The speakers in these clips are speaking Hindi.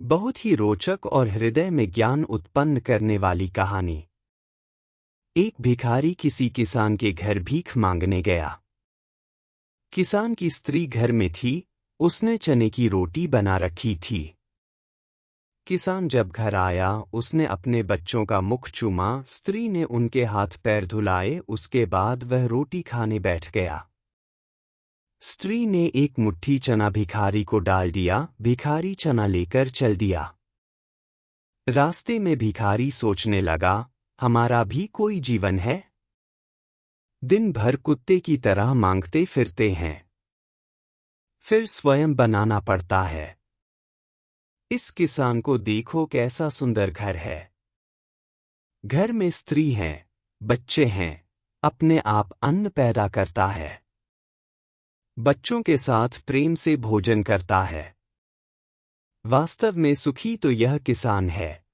बहुत ही रोचक और हृदय में ज्ञान उत्पन्न करने वाली कहानी। एक भिखारी किसी किसान के घर भीख मांगने गया। किसान की स्त्री घर में थी, उसने चने की रोटी बना रखी थी। किसान जब घर आया, उसने अपने बच्चों का मुख चूमा, स्त्री ने उनके हाथ पैर धुलाए, उसके बाद वह रोटी खाने बैठ गया। स्त्री ने एक मुट्ठी चना भिखारी को डाल दिया, भिखारी चना लेकर चल दिया। रास्ते में भिखारी सोचने लगा, हमारा भी कोई जीवन है? दिन भर कुत्ते की तरह मांगते फिरते हैं, फिर स्वयं बनाना पड़ता है। इस किसान को देखो, कैसा सुंदर घर है। घर में स्त्री है, बच्चे हैं, अपने आप अन्न पैदा करता है, बच्चों के साथ प्रेम से भोजन करता है। वास्तव में सुखी तो यह किसान है।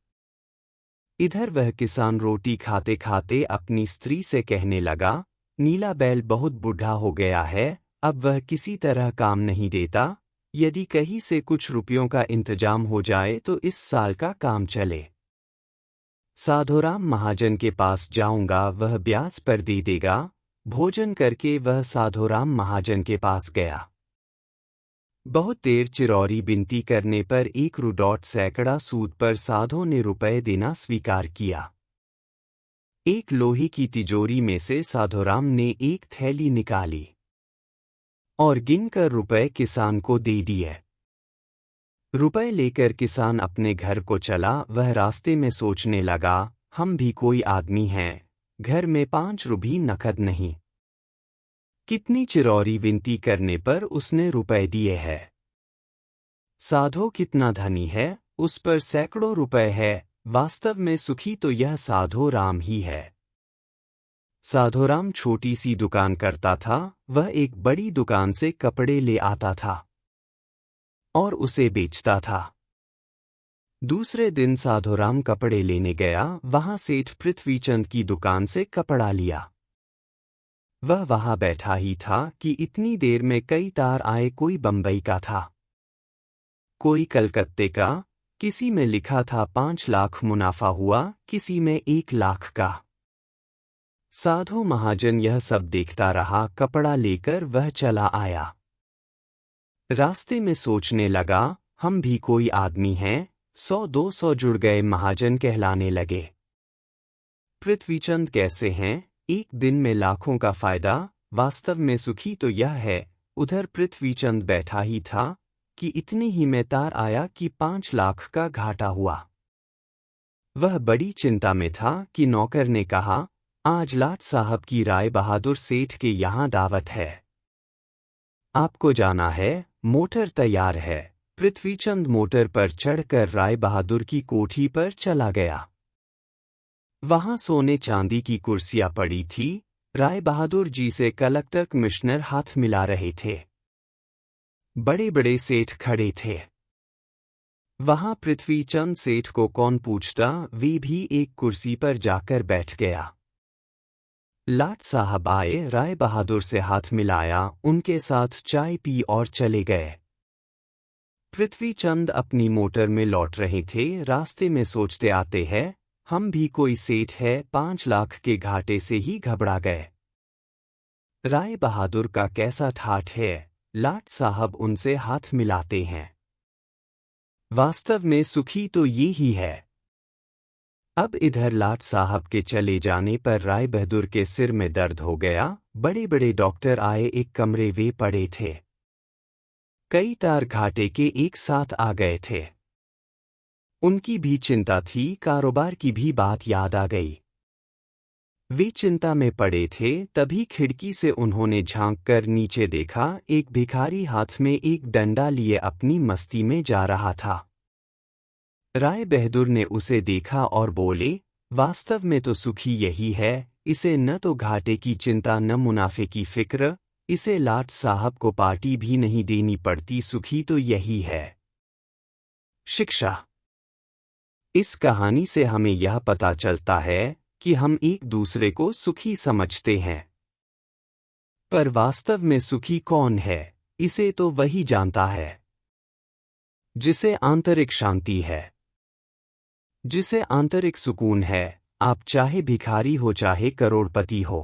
इधर वह किसान रोटी खाते खाते अपनी स्त्री से कहने लगा, नीला बैल बहुत बूढ़ा हो गया है, अब वह किसी तरह काम नहीं देता। यदि कहीं से कुछ रुपयों का इंतजाम हो जाए तो इस साल का काम चले। साधुराम महाजन के पास जाऊंगा, वह ब्याज पर दे देगा। भोजन करके वह साधुराम महाजन के पास गया। बहुत देर चिरौरी विनती करने पर 1 रुपया सूद पर साधु ने रुपए देना स्वीकार किया। एक लोहे की तिजोरी में से साधुराम ने एक थैली निकाली और गिनकर रुपए किसान को दे दिए। रुपए लेकर किसान अपने घर को चला। वह रास्ते में सोचने लगा, हम भी कोई आदमी हैं, घर में 5 रुपये नकद नहीं। कितनी चिरौरी विनती करने पर उसने रुपए दिए हैं। साधु कितना धनी है, उस पर सैकड़ों रुपए है। वास्तव में सुखी तो यह साधु राम ही है। साधुराम छोटी सी दुकान करता था, वह एक बड़ी दुकान से कपड़े ले आता था और उसे बेचता था। दूसरे दिन साधुराम कपड़े लेने गया, वहां सेठ पृथ्वीचंद की दुकान से कपड़ा लिया। वह वहां बैठा ही था कि इतनी देर में कई तार आए। कोई बंबई का था, कोई कलकत्ते का, किसी में लिखा था 5 लाख मुनाफा हुआ, किसी में 1 लाख का। साधु महाजन यह सब देखता रहा। कपड़ा लेकर वह चला आया। रास्ते में सोचने लगा, हम भी कोई आदमी हैं, 100-200 जुड़ गए, महाजन कहलाने लगे। पृथ्वीचंद कैसे हैं, एक दिन में लाखों का फायदा। वास्तव में सुखी तो यह है। उधर पृथ्वीचंद बैठा ही था कि इतने ही में तार आया कि 5 लाख का घाटा हुआ। वह बड़ी चिंता में था कि नौकर ने कहा, आज लाट साहब की राय बहादुर सेठ के यहाँ दावत है, आपको जाना है। मोटर तैयार है। पृथ्वीचंद मोटर पर चढ़कर राय बहादुर की कोठी पर चला गया। वहां सोने चांदी की कुर्सियां पड़ी थी। राय बहादुर जी से कलेक्टर कमिश्नर हाथ मिला रहे थे। बड़े बड़े सेठ खड़े थे। वहां पृथ्वीचंद सेठ को कौन पूछता, वे भी एक कुर्सी पर जाकर बैठ गया। लाट साहब आए, राय बहादुर से हाथ मिलाया, उनके साथ चाय पी और चले गए। पृथ्वीचंद अपनी मोटर में लौट रहे थे। रास्ते में सोचते आते हैं, हम भी कोई सेठ है, 5 लाख के घाटे से ही घबरा गए। राय बहादुर का कैसा ठाठ है, लाट साहब उनसे हाथ मिलाते हैं। वास्तव में सुखी तो ये ही है। अब इधर लाट साहब के चले जाने पर राय बहादुर के सिर में दर्द हो गया। बड़े बड़े डॉक्टर आए, एक कमरे वे पड़े थे। कई तार घाटे के एक साथ आ गए थे। उनकी भी चिंता थी, कारोबार की भी बात याद आ गई। वे चिंता में पड़े थे, तभी खिड़की से उन्होंने झांक कर नीचे देखा। एक भिखारी हाथ में एक डंडा लिए अपनी मस्ती में जा रहा था। राय बहादुर ने उसे देखा और बोले, वास्तव में तो सुखी यही है, इसे न तो घाटे की चिंता न मुनाफे की फिक्र, इसे लाट साहब को पार्टी भी नहीं देनी पड़ती, सुखी तो यही है। शिक्षा। इस कहानी से हमें यह पता चलता है कि हम एक दूसरे को सुखी समझते हैं, पर वास्तव में सुखी कौन है, इसे तो वही जानता है। जिसे आंतरिक शांति है, जिसे आंतरिक सुकून है। आप चाहे भिखारी हो चाहे करोड़पति हो,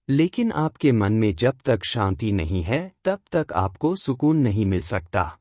लेकिन आपके मन में जब तक शांति नहीं है तब तक आपको सुकून नहीं मिल सकता।